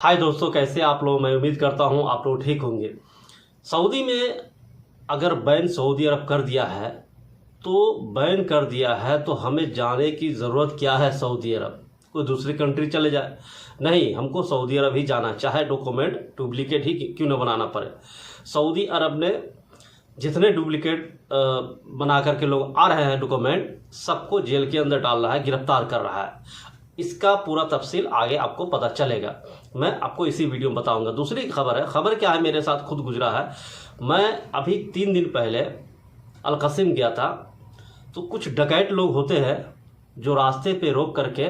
हाय दोस्तों, कैसे आप लोग। मैं उम्मीद करता हूँ आप लोग ठीक होंगे। सऊदी में अगर बैन सऊदी अरब कर दिया है तो बैन कर दिया है तो हमें जाने की ज़रूरत क्या है सऊदी अरब। कोई दूसरी कंट्री चले जाए, नहीं, हमको सऊदी अरब ही जाना, चाहे डॉक्यूमेंट डुप्लीकेट ही क्यों ना बनाना पड़े। सऊदी अरब ने जितने डुप्लीकेट बना करके लोग आ रहे हैं डॉक्यूमेंट, सबको जेल के अंदर डाल रहा है, गिरफ्तार कर रहा है। इसका पूरा तफसील आगे आपको पता चलेगा, मैं आपको इसी वीडियो में बताऊंगा। दूसरी खबर है, खबर क्या है, मेरे साथ खुद गुजरा है। मैं अभी 3 दिन पहले अलकसिम गया था, तो कुछ डकैत लोग होते हैं जो रास्ते पे रोक करके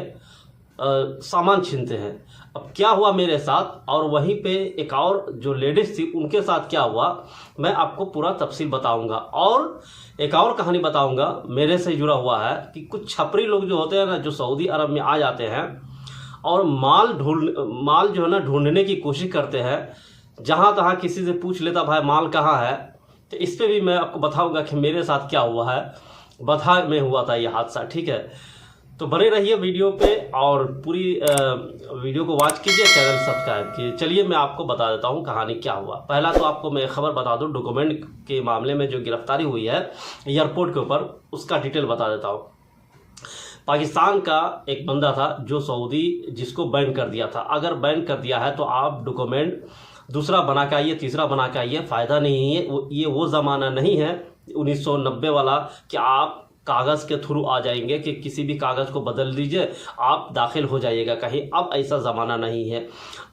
सामान छीनते हैं। अब क्या हुआ मेरे साथ और वहीं पे एक और जो लेडीज़ थी उनके साथ क्या हुआ, मैं आपको पूरा तफसील बताऊंगा। और एक और कहानी बताऊंगा मेरे से जुड़ा हुआ है कि कुछ छपरी लोग जो होते हैं ना, जो सऊदी अरब में आ जाते हैं और माल जो है ना ढूंढने की कोशिश करते हैं, जहाँ तहाँ किसी से पूछ लेता भाई माल कहाँ है। तो इस पर भी मैं आपको बताऊंगा कि मेरे साथ क्या हुआ है। बथा में हुआ था ये हादसा, ठीक है। तो बने रहिए वीडियो पे और पूरी वीडियो को वॉच कीजिए, चैनल सब्सक्राइब कीजिए। चलिए मैं आपको बता देता हूँ कहानी क्या हुआ। पहला तो आपको मैं खबर बता दूँ, डॉक्यूमेंट के मामले में जो गिरफ्तारी हुई है एयरपोर्ट के ऊपर, उसका डिटेल बता देता हूँ। पाकिस्तान का एक बंदा था जो सऊदी, जिसको बैन कर दिया था। अगर बैन कर दिया है तो आप डॉक्यूमेंट दूसरा बना के आइए, तीसरा बना के आइए, फ़ायदा नहीं है। ये वो ज़माना नहीं है 1990 वाला कि आप कागज़ के थ्रू आ जाएंगे कि किसी भी कागज़ को बदल दीजिए आप दाखिल हो जाइएगा कहीं। अब ऐसा ज़माना नहीं है,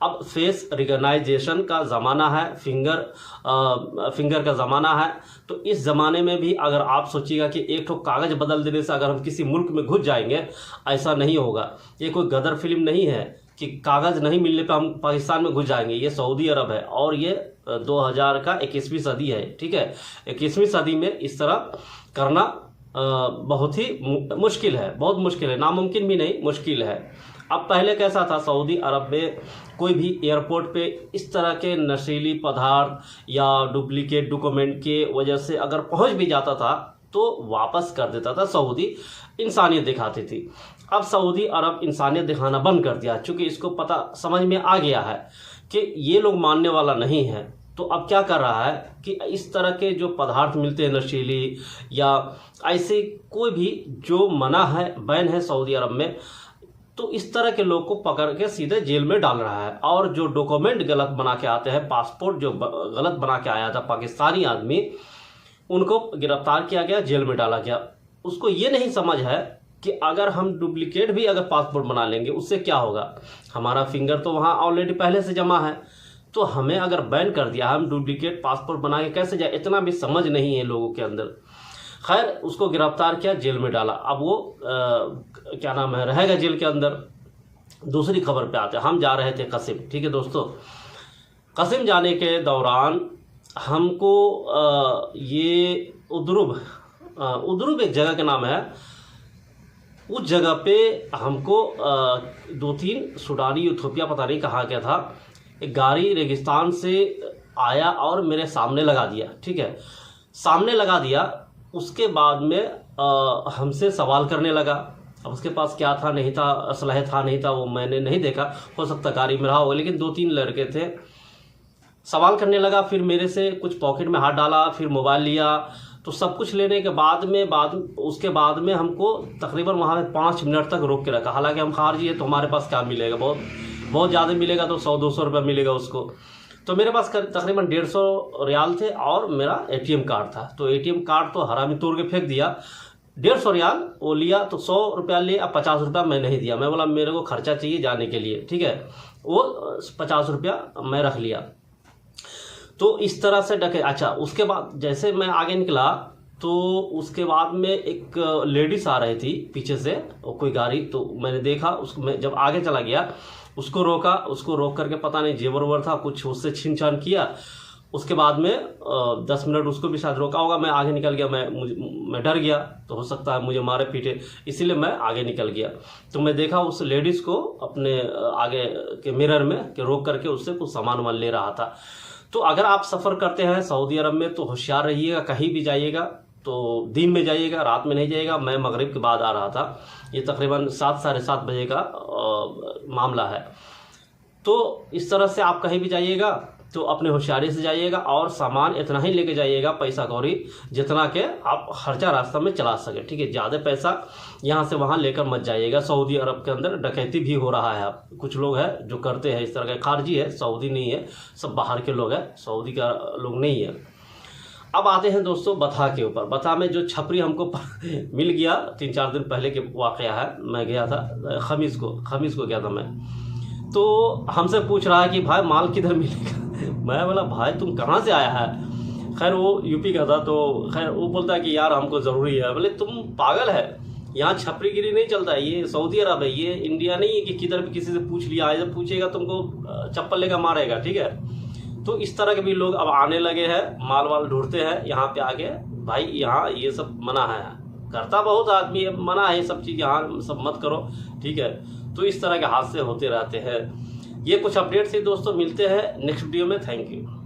अब फेस रिकग्नाइजेशन का ज़माना है, फिंगर का ज़माना है। तो इस ज़माने में भी अगर आप सोचिएगा कि एक ठो कागज़ बदल देने से अगर हम किसी मुल्क में घुस जाएंगे, ऐसा नहीं होगा। ये कोई गदर फिल्म नहीं है कि कागज़ नहीं मिलने पर हम पाकिस्तान में घुस जाएंगे। ये सऊदी अरब है और ये 2000 का 21वीं सदी है, ठीक है। 21वीं सदी में इस तरह करना बहुत ही मुश्किल है, बहुत मुश्किल है, नामुमकिन भी नहीं, मुश्किल है। अब पहले कैसा था, सऊदी अरब में कोई भी एयरपोर्ट पे इस तरह के नशीली पदार्थ या डुप्लीकेट डॉक्यूमेंट के वजह से अगर पहुंच भी जाता था तो वापस कर देता था सऊदी, इंसानियत दिखाती थी। अब सऊदी अरब इंसानियत दिखाना बंद कर दिया, चूँकि इसको पता समझ में आ गया है कि ये लोग मानने वाला नहीं है। तो अब क्या कर रहा है कि इस तरह के जो पदार्थ मिलते हैं नशीली या ऐसे कोई भी जो मना है, बैन है सऊदी अरब में, तो इस तरह के लोग को पकड़ के सीधे जेल में डाल रहा है। और जो डॉक्यूमेंट गलत बना के आते हैं, पासपोर्ट जो गलत बना के आया था पाकिस्तानी आदमी, उनको गिरफ्तार किया गया, जेल में डाला गया। उसको ये नहीं समझ है कि अगर हम डुप्लीकेट भी अगर पासपोर्ट बना लेंगे उससे क्या होगा, हमारा फिंगर तो वहाँ ऑलरेडी पहले से जमा है। तो हमें अगर बैन कर दिया, हम डुप्लीकेट पासपोर्ट बना के कैसे जाए, इतना भी समझ नहीं है लोगों के अंदर। खैर, उसको गिरफ्तार किया, जेल में डाला। अब वो क्या नाम है, रहेगा जेल के अंदर। दूसरी खबर पे आते हैं। हम जा रहे थे कसिम, ठीक है दोस्तों। कसिम जाने के दौरान हमको ये उद्रुब एक जगह का नाम है, उस जगह पे हमको 2-3 सूडानी यूथोपिया पता नहीं कहाँ क्या था, एक गाड़ी रेगिस्तान से आया और मेरे सामने लगा दिया, ठीक है। सामने लगा दिया, उसके बाद में हमसे सवाल करने लगा। अब उसके पास क्या था नहीं था, असलहे था नहीं था, वो मैंने नहीं देखा, हो सकता गाड़ी में रहा होगा, लेकिन 2-3 लड़के थे। सवाल करने लगा, फिर मेरे से कुछ पॉकेट में हाथ डाला, फिर मोबाइल लिया। तो सब कुछ लेने के उसके बाद में हमको तकरीबन वहाँ पे 5 मिनट तक रोक के रखा। हालांकि हम खारजी है तो हमारे पास क्या मिलेगा, बहुत ज़्यादा मिलेगा तो 100-200 रुपये मिलेगा उसको। तो मेरे पास तकरीबन 150 रियाल थे और मेरा ATM कार्ड था। तो ATM कार्ड तो हरामी तोड़ के फेंक दिया। 150 रियाल वो लिया, तो 100 रुपया ले, अब 50 रुपया मैं नहीं दिया। मैं बोला मेरे को खर्चा चाहिए जाने के लिए, ठीक है। वो 50 रुपया मैं रख लिया। तो इस तरह से डके। अच्छा, उसके बाद जैसे मैं आगे निकला तो उसके बाद में एक लेडीज़ आ रही थी पीछे से, कोई गाड़ी, तो मैंने देखा उसको। मैं जब आगे चला गया उसको रोका, उसको रोक करके पता नहीं जेवर वेवर था कुछ, उससे छीन छान किया। उसके बाद में 10 मिनट उसको भी शायद रोका होगा। मैं आगे निकल गया, मैं डर गया, तो हो सकता है मुझे मारे पीटे, इसीलिए मैं आगे निकल गया। तो मैं देखा उस लेडीज़ को अपने आगे के मिरर में कि रोक करके उससे कुछ सामान वामान ले रहा था। तो अगर आप सफ़र करते हैं सऊदी अरब में तो होशियार रहिएगा, कहीं भी जाइएगा तो दिन में जाइएगा, रात में नहीं जाइएगा। मैं मगरिब के बाद आ रहा था, ये तकरीबन 7 साढ़े 7 बजे का मामला है। तो इस तरह से आप कहीं भी जाइएगा तो अपने होशियारी से जाइएगा और सामान इतना ही लेके जाइएगा, पैसा कौड़ी जितना के आप खर्चा रास्ता में चला सके, ठीक है। ज़्यादा पैसा यहाँ से वहाँ लेकर मत जाइएगा। सऊदी अरब के अंदर डकैती भी हो रहा है। अब कुछ लोग हैं जो करते हैं इस तरह के, खारजी है, सऊदी नहीं है, सब बाहर के लोग हैं, सऊदी का लोग नहीं है। अब आते हैं दोस्तों बथा के ऊपर। बथा में जो छपरी हमको मिल गया 3-4 दिन पहले के वाक़या है। मैं गया था खमीस को गया था मैं, तो हमसे पूछ रहा है कि भाई माल किधर मिलेगा। मैं बोला भाई तुम कहाँ से आया है। खैर वो यूपी का था, तो खैर वो बोलता है कि यार हमको ज़रूरी है। बोले तुम पागल है, यहाँ छपरीगिरी नहीं चलता है, ये सऊदी अरब है, ये इंडिया नहीं है कि किधर भी किसी से पूछ लिया। जब पूछेगा तुमको चप्पल लेकर मारेगा, ठीक है। तो इस तरह के भी लोग अब आने लगे हैं, माल वाल ढूंढते हैं यहाँ पे आके। भाई यहाँ ये सब मना है, करता बहुत आदमी है, मना है ये सब चीज़, यहाँ सब मत करो, ठीक है। तो इस तरह के हादसे होते रहते हैं। ये कुछ अपडेट थी दोस्तों, मिलते हैं नेक्स्ट वीडियो में। Thank you.